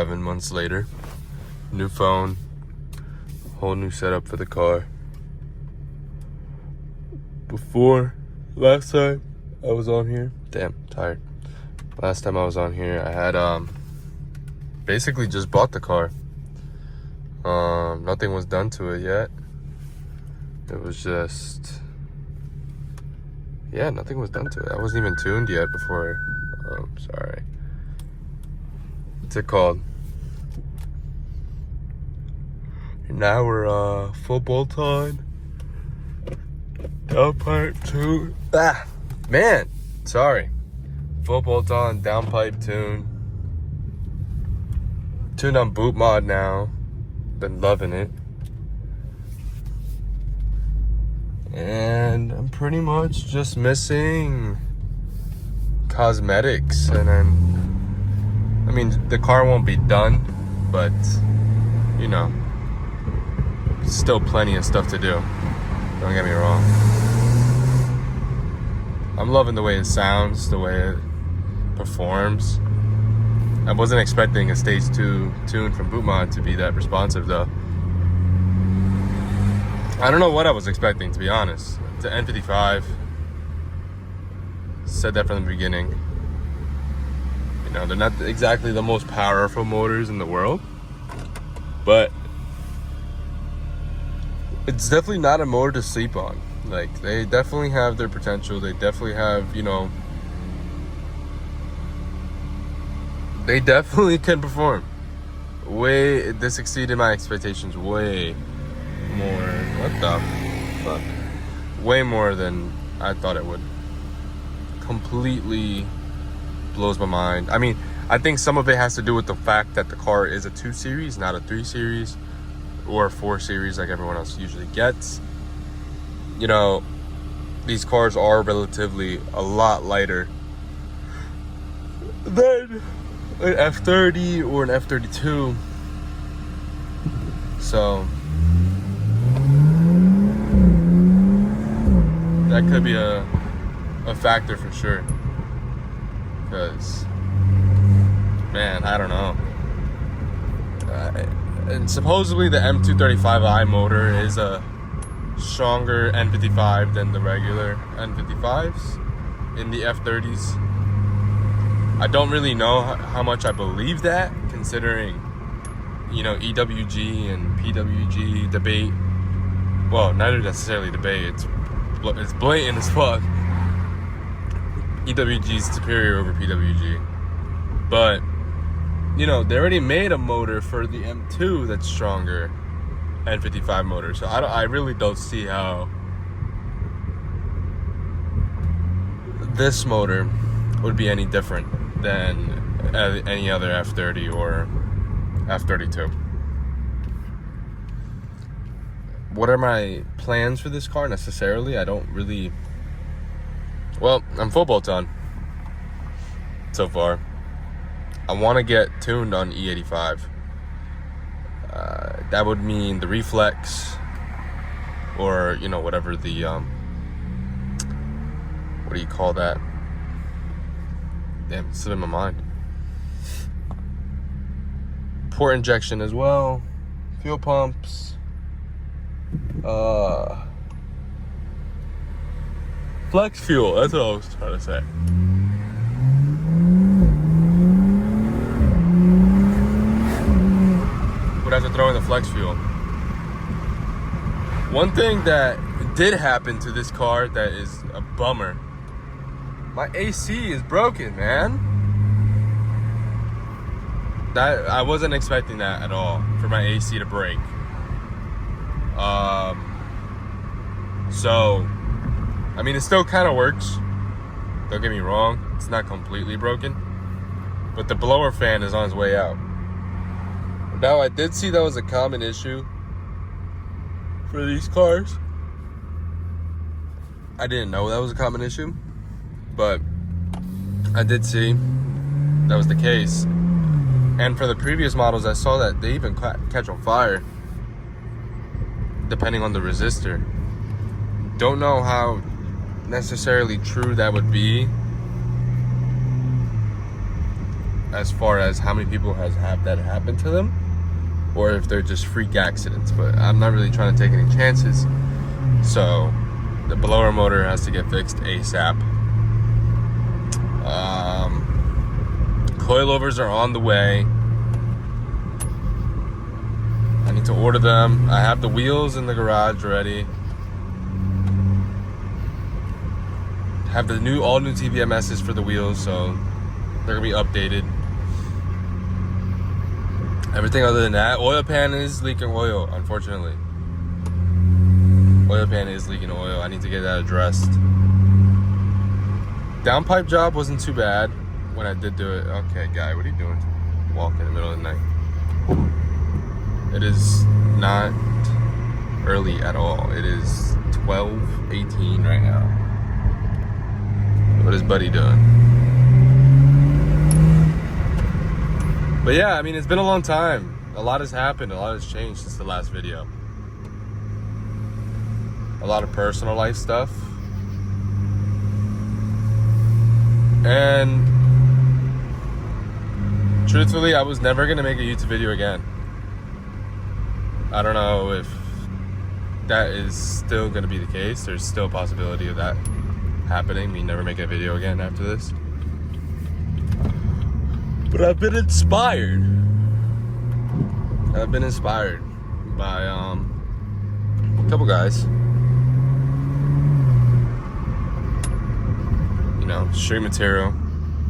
7 months later. New phone, whole new setup for the car. Before, last time I was on here, damn, tired. Last time I was on here, I had basically just bought the car. Nothing was done to it yet. It was just, yeah, nothing was done to it. I wasn't even tuned yet before. Sorry. What's it called? Now we're full bolt on. Downpipe tune. Man, sorry. Full bolt on, downpipe tune. Tuned on boot mod now. Been loving it. And I'm pretty much just missing cosmetics, and then, I mean, the car won't be done, but you know, still plenty of stuff to do. Don't get me wrong. I'm loving the way it sounds, the way it performs. I wasn't expecting a stage 2 tune from boot mod to be that responsive though. I don't know what I was expecting, to be honest. It's an N55. Said that from the beginning. You know, they're not exactly the most powerful motors in the world, but it's definitely not a motor to sleep on. Like, they definitely have their potential. They definitely have, you know, they definitely can perform. This exceeded my expectations way more. What the fuck? Way more than I thought it would. Completely blows my mind. I mean, I think some of it has to do with the fact that the car is a 2 series, not a 3 series or a 4 series like everyone else usually gets. You know, these cars are relatively a lot lighter than an F30 or an F32. So that could be a factor for sure. Because, man, I don't know. And supposedly the M235i motor is a stronger N55 than the regular N55s in the F30s. I don't really know how much I believe that, considering, you know, EWG and PWG debate. Well, not necessarily debate, it's blatant as fuck. EWG is superior over PWG. But, you know, they already made a motor for the M2 that's stronger, N55 motor. So I really don't see how this motor would be any different than any other F30 or F32. What are my plans for this car necessarily? I don't really... Well, I'm full bolt on so far. I want to get tuned on E85. That would mean the reflex, or, you know, whatever the what do you call that? Damn, it's slipping my mind. Port injection as well, fuel pumps, flex fuel. That's what I was trying to say. Would have to throw in the flex fuel. One thing that did happen to this car that is a bummer. My AC is broken, man. That I wasn't expecting that at all, for my AC to break. So, I mean, it still kind of works. Don't get me wrong, it's not completely broken, but the blower fan is on its way out. Now, I did see that was a common issue for these cars. I didn't know that was a common issue, but I did see that was the case. And for the previous models, I saw that they even catch on fire, depending on the resistor. Don't know how necessarily true that would be. as far as how many people have that happen to them, or if they're just freak accidents. But I'm not really trying to take any chances. So the blower motor has to get fixed ASAP. Coilovers are on the way. I need to order them. I have the wheels in the garage ready. Have the all new TVMSs for the wheels, so they're gonna be updated. Everything other than that, oil pan is leaking oil, unfortunately. Oil pan is leaking oil. I need to get that addressed. Downpipe job wasn't too bad when I did do it. Okay, guy, what are you doing? Walk in the middle of the night. It is not early at all. It is 12:18 right now. What is Buddy doing? But yeah, I mean, it's been a long time. A lot has happened. A lot has changed since the last video. A lot of personal life stuff. And truthfully, I was never going to make a YouTube video again. I don't know if that is still going to be the case. There's still a possibility of that happening, me never make a video again after this. But I've been inspired. I've been inspired by a couple guys. You know, street material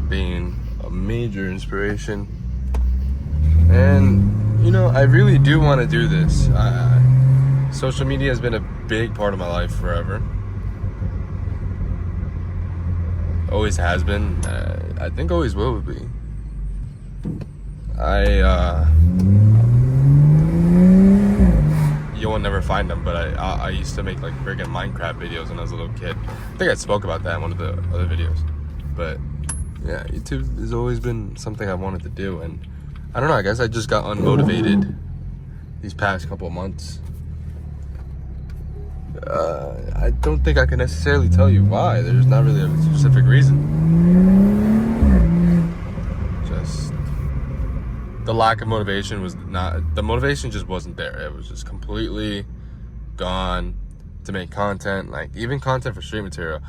being a major inspiration. And, you know, I really do want to do this. Social media has been a big part of my life forever. Always has been. I think always will be. You will never find them, but I used to make like freaking Minecraft videos when I was a little kid. I think I spoke about that in one of the other videos. But yeah, YouTube has always been something I wanted to do, and I don't know, I guess I just got unmotivated these past couple of months. I don't think I can necessarily tell you why. There's not really a specific reason. Just the lack of motivation was not, the motivation just wasn't there. It was just completely gone to make content, like even content for street material.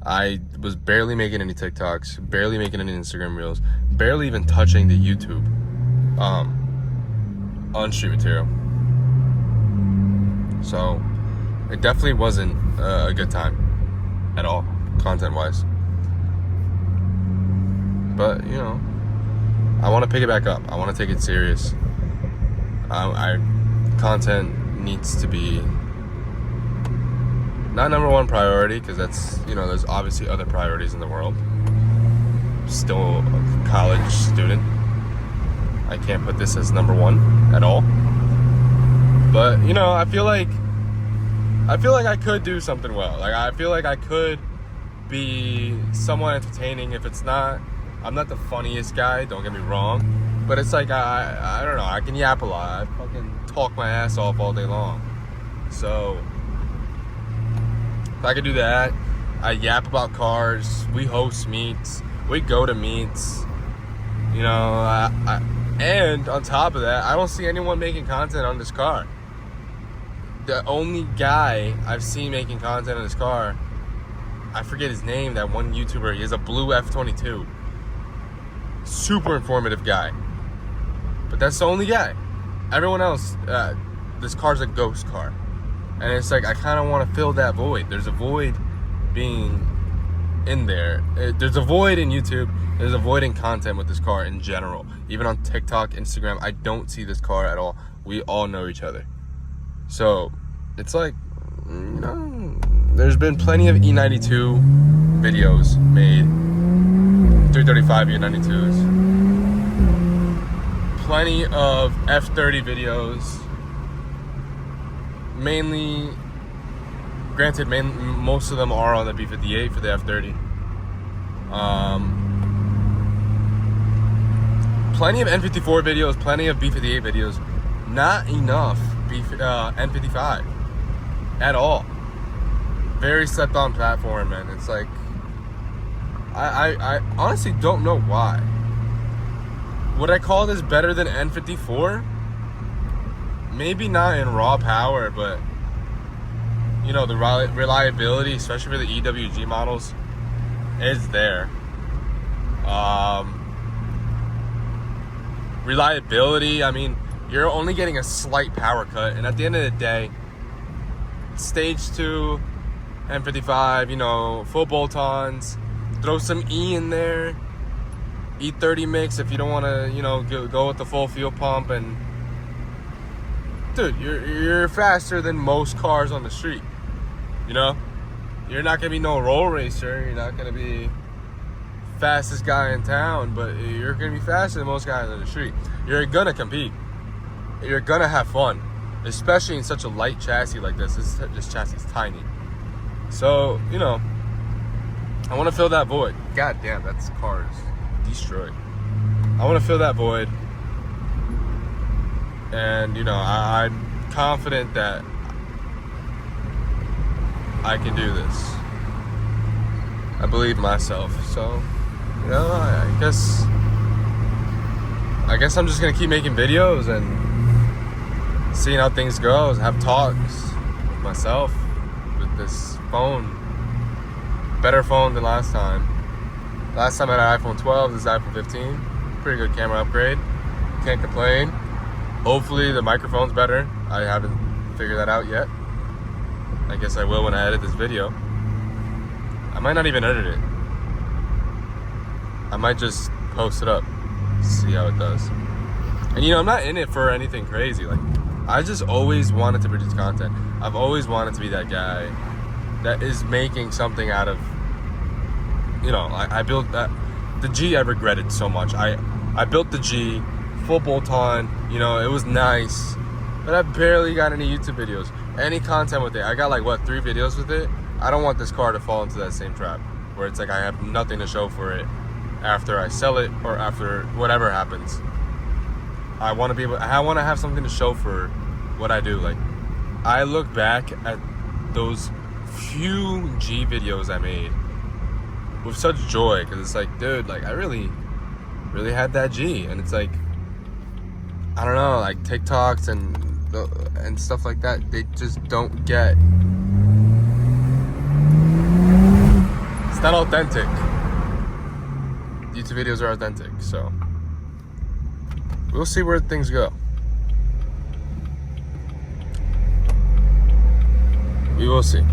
I was barely making any TikToks, barely making any Instagram reels, barely even touching the YouTube on street material. So it definitely wasn't a good time at all, content-wise. But, you know, I want to pick it back up. I want to take it serious. Content needs to be not number one priority, because that's, you know, there's obviously other priorities in the world. Still a college student. I can't put this as number one at all. But, you know, I feel like I could do something well. Like, I feel like I could be somewhat entertaining. If it's not, I'm not the funniest guy, don't get me wrong. But it's like, I don't know, I can yap a lot. I fucking talk my ass off all day long. So, if I could do that, I yap about cars, we host meets, we go to meets. You know, and on top of that, I don't see anyone making content on this car. The only guy I've seen making content on this car, I forget his name, that one YouTuber, he has a blue F22. Super informative guy. But that's the only guy. Everyone else, this car's a ghost car. And it's like, I kind of want to fill that void. There's a void being in there. There's a void in YouTube. There's a void in content with this car in general. Even on TikTok, Instagram, I don't see this car at all. We all know each other. So, it's like, you know, there's been plenty of E92 videos made. 335 E92s. Plenty of F30 videos. Mainly, granted, most of them are on the B58 for the F30. Plenty of N54 videos, plenty of B58 videos. Not enough N55 at all. Very slept on platform, and it's like, I honestly don't know why. Would I call this better than N54? Maybe not in raw power, but you know, the reliability, especially for the EWG models, is there. Reliability, I mean, you're only getting a slight power cut, and at the end of the day, stage 2 M55, you know, full bolt-ons, throw some E in there, E30 mix if you don't want to, you know, go with the full fuel pump. And dude, you're faster than most cars on the street. You know, you're not gonna be no roll racer, you're not gonna be fastest guy in town, but you're gonna be faster than most guys on the street. You're gonna compete, you're gonna have fun, especially in such a light chassis like this. This chassis is tiny, so you know, I want to fill that void. God damn, that's cars destroyed. I want to fill that void, and you know, I'm confident that I can do this. I believe in myself. So, you know, I guess I'm just gonna keep making videos and seeing how things go. Have talks with myself with this phone. Better phone than last time. Last time I had an iPhone 12, this is iPhone 15. Pretty good camera upgrade. Can't complain. Hopefully the microphone's better. I haven't figured that out yet. I guess I will when I edit this video. I might not even edit it. I might just post it up, see how it does. And you know, I'm not in it for anything crazy. Like, I just always wanted to produce content. I've always wanted to be that guy that is making something out of, you know, I built that. The G I regretted so much. I built the G, full bolt-on, you know, it was nice, but I barely got any YouTube videos, any content with it. I got like, what, 3 videos with it? I don't want this car to fall into that same trap where it's like I have nothing to show for it after I sell it or after whatever happens. I want to have something to show for what I do. Like, I look back at those few G videos I made with such joy, because it's like, dude, like, I really had that G. And it's like, I don't know, like TikToks and stuff like that, they just don't get. It's not authentic. YouTube videos are authentic, so we'll see where things go. We will see.